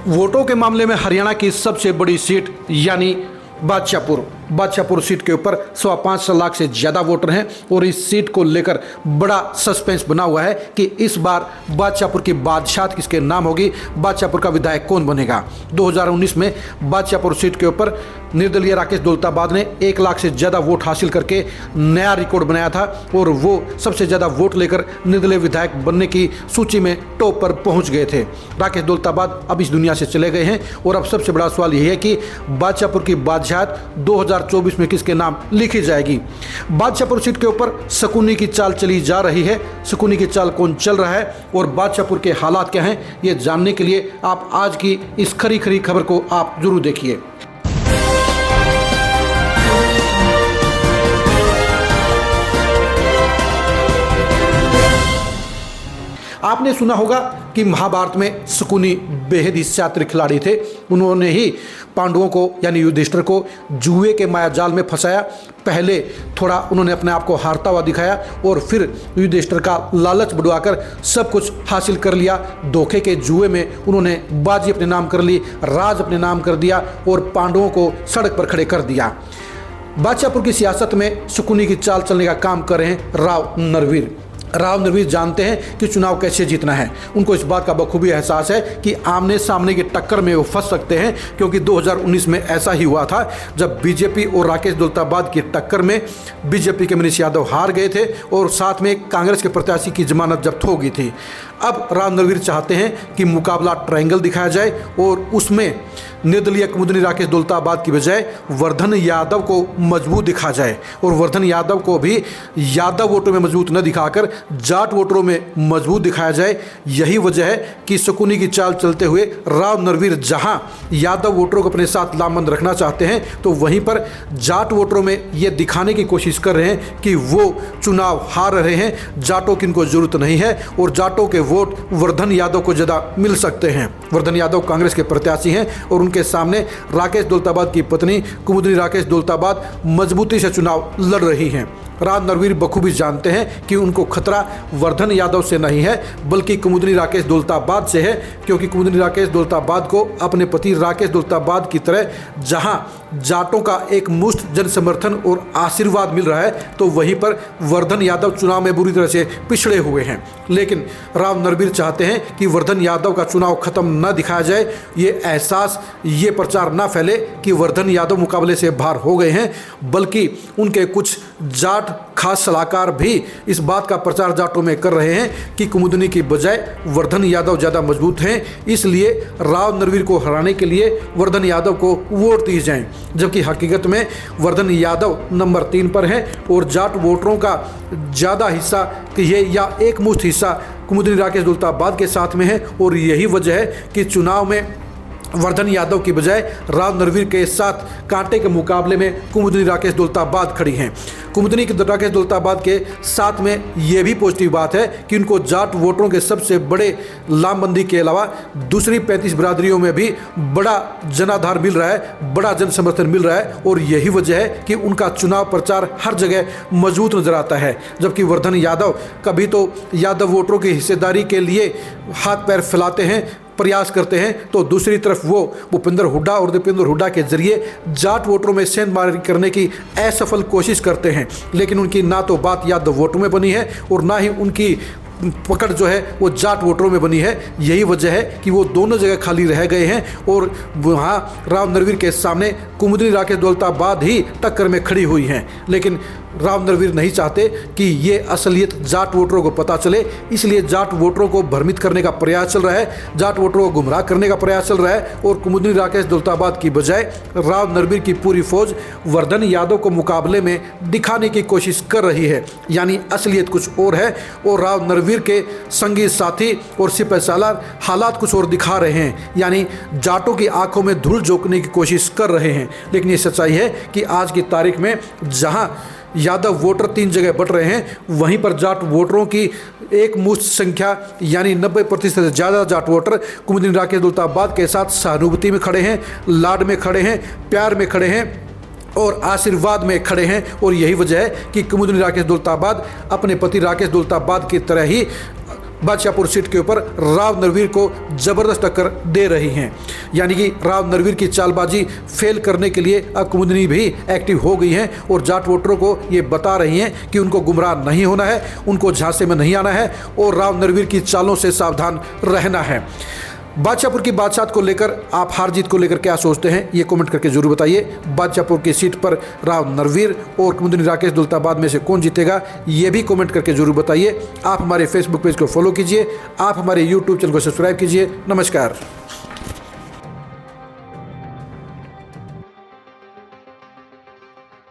वोटों के मामले में हरियाणा की सबसे बड़ी सीट यानी बादशाहपुर सीट के ऊपर 5.25 लाख से ज़्यादा वोटर हैं और इस सीट को लेकर बड़ा सस्पेंस बना हुआ है कि इस बार बादशाहपुर की बादशाहत किसके नाम होगी, बादशाहपुर का विधायक कौन बनेगा। 2019 में बादशाहपुर सीट के ऊपर निर्दलीय राकेश दौलताबाद ने 1 लाख से ज़्यादा वोट हासिल करके नया रिकॉर्ड बनाया था और वो सबसे ज़्यादा वोट लेकर निर्दलीय विधायक बनने की सूची में टॉप पर पहुँच गए थे। राकेश दौलताबाद अब इस दुनिया से चले गए हैं और अब सबसे बड़ा सवाल यही है कि बादशाहपुर की बादशाहत 2024 में किसके नाम लिखी जाएगी। बादशाहपुर सीट के ऊपर शकुनी की चाल चली जा रही है। शकुनी की चाल कौन चल रहा है और बादशाहपुर के हालात क्या हैं, ये जानने के लिए आप आज की इस खरी खबर को आप जरूर देखिए। आपने सुना होगा कि महाभारत में शकुनी बेहद ही शातिर खिलाड़ी थे। उन्होंने ही पांडवों को यानी युधिष्ठिर को जुए के मायाजाल में फंसाया। पहले थोड़ा उन्होंने अपने आप को हारता हुआ दिखाया और फिर युधिष्ठिर का लालच बढ़वाकर सब कुछ हासिल कर लिया। धोखे के जुए में उन्होंने बाजी अपने नाम कर ली, राज अपने नाम कर दिया और पांडवों को सड़क पर खड़े कर दिया। बादशाहपुर की सियासत में शकुनी की चाल चलने का काम कर रहे हैं राव नरवीर जानते हैं कि चुनाव कैसे जीतना है। उनको इस बात का बखूबी एहसास है कि आमने सामने की टक्कर में वो फंस सकते हैं, क्योंकि 2019 में ऐसा ही हुआ था जब बीजेपी और राकेश दौलताबाद की टक्कर में बीजेपी के मनीष यादव हार गए थे और साथ में कांग्रेस के प्रत्याशी की जमानत जब्त हो गई थी। अब राव नरवीर चाहते हैं कि मुकाबला ट्रायंगल दिखाया जाए और उसमें निर्दलीय कुमुदनी राकेश दौलताबाद की बजाय वर्धन यादव को मजबूत दिखा जाए और वर्धन यादव को भी यादव वोटों में मजबूत न दिखाकर जाट वोटरों में मजबूत दिखाया जाए। यही वजह है कि शकुनी की चाल चलते हुए राव नरवीर जहां यादव वोटरों को अपने साथ लामबंद रखना चाहते हैं, तो वहीं पर जाट वोटरों में ये दिखाने की कोशिश कर रहे हैं कि वो चुनाव हार रहे हैं, जाटों की इनको जरूरत नहीं है और जाटों के वोट वर्धन यादव को ज़्यादा मिल सकते हैं। वर्धन यादव कांग्रेस के प्रत्याशी हैं और उनके सामने राकेश दौलताबाद की पत्नी कुमुदनी राकेश दौलताबाद मजबूती से चुनाव लड़ रही हैं। राव नरवीर बखूबी जानते हैं कि उनको खतरा वर्धन यादव से नहीं है बल्कि कुमुदनी राकेश दौलताबाद से है, क्योंकि कुमुदनी राकेश दौलताबाद को अपने पति राकेश दौलताबाद की तरह जहां जाटों का एक मुश्त जन समर्थन और आशीर्वाद मिल रहा है, तो वहीं पर वर्धन यादव चुनाव में बुरी तरह से पिछड़े हुए हैं। लेकिन राव नरवीर चाहते हैं कि वर्धन यादव का चुनाव खत्म न दिखाया जाए, ये एहसास ये प्रचार न फैले कि वर्धन यादव मुकाबले से बाहर हो गए हैं, बल्कि उनके कुछ जाट खास सलाहकार भी इस बात का प्रचार जाटों में कर रहे हैं कि कुमुदनी की बजाय वर्धन यादव ज़्यादा मजबूत हैं, इसलिए राव नरवीर को हराने के लिए वर्धन यादव को वोट दिए जाएं, जबकि हकीकत में वर्धन यादव नंबर 3 पर हैं और जाट वोटरों का ज़्यादा हिस्सा ये या एक मुश्त हिस्सा कुमुदनी राकेश दौलताबाद के साथ में है। और यही वजह है कि चुनाव में वर्धन यादव की बजाय राव नरवीर के साथ कांटे के मुकाबले में कुमुदनी राकेश दौलताबाद खड़ी हैं। कुमुदनी राकेश दौलताबाद के साथ में ये भी पॉजिटिव बात है कि उनको जाट वोटरों के सबसे बड़े लामबंदी के अलावा दूसरी 35 बिरादरियों में भी बड़ा जनाधार मिल रहा है, बड़ा जन समर्थन मिल रहा है और यही वजह है कि उनका चुनाव प्रचार हर जगह मजबूत नजर आता है। जबकि वर्धन यादव कभी तो यादव वोटरों की हिस्सेदारी के लिए हाथ पैर फैलाते हैं, प्रयास करते हैं, तो दूसरी तरफ वो भूपेंद्र हुड्डा और दीपेंद्र हुड्डा के जरिए जाट वोटरों में सेंधमारी करने की असफल कोशिश करते हैं। लेकिन उनकी ना तो बात यादव वोटों में बनी है और ना ही उनकी पकड़ जो है वो जाट वोटरों में बनी है। यही वजह है कि वो दोनों जगह खाली रह गए हैं और वहाँ राव नरवीर के सामने कुमुदनी राकेश दौलताबाद ही टक्कर में खड़ी हुई हैं। लेकिन राव नरवीर नहीं चाहते कि ये असलियत जाट वोटरों को पता चले, इसलिए जाट वोटरों को भ्रमित करने का प्रयास चल रहा है, जाट वोटरों को गुमराह करने का प्रयास चल रहा है और कुमुदनी राकेश दौलताबाद की बजाय राव नरवीर की पूरी फौज वर्धन यादव को मुकाबले में दिखाने की कोशिश कर रही है। यानी असलियत कुछ और है और राव नरवीर के संगी साथी और सिपह सालार हालात कुछ और दिखा रहे हैं, यानी जाटों की आंखों में धूल झोंकने की कोशिश कर रहे हैं। लेकिन ये सच्चाई है कि आज की तारीख में जहां यादव वोटर 3 जगह बट रहे हैं, वहीं पर जाट वोटरों की एक मुश्त संख्या यानी 90% से ज़्यादा जाट वोटर कुमुदनी राकेश दौलताबाद के साथ सहानुभूति में खड़े हैं, लाड में खड़े हैं, प्यार में खड़े हैं और आशीर्वाद में खड़े हैं। और यही वजह है कि कुमुदनी राकेश दौलताबाद अपने पति राकेश दौलताबाद की तरह ही बादशाहपुर सीट के ऊपर राव नरवीर को जबरदस्त टक्कर दे रही हैं। यानी कि राव नरवीर की चालबाजी फेल करने के लिए अब कुमुदनी भी एक्टिव हो गई हैं और जाट वोटरों को ये बता रही हैं कि उनको गुमराह नहीं होना है, उनको झांसे में नहीं आना है और राव नरवीर की चालों से सावधान रहना है। बादशाहपुर की बादशाहत को लेकर आप हार जीत को लेकर क्या सोचते हैं, ये कमेंट करके जरूर बताइए। बादशाहपुर की सीट पर राव नरवीर और कुमुदनी राकेश दौलताबाद में से कौन जीतेगा, ये भी कमेंट करके जरूर बताइए। आप हमारे फेसबुक पेज को फॉलो कीजिए, आप हमारे यूट्यूब चैनल को सब्सक्राइब कीजिए। नमस्कार।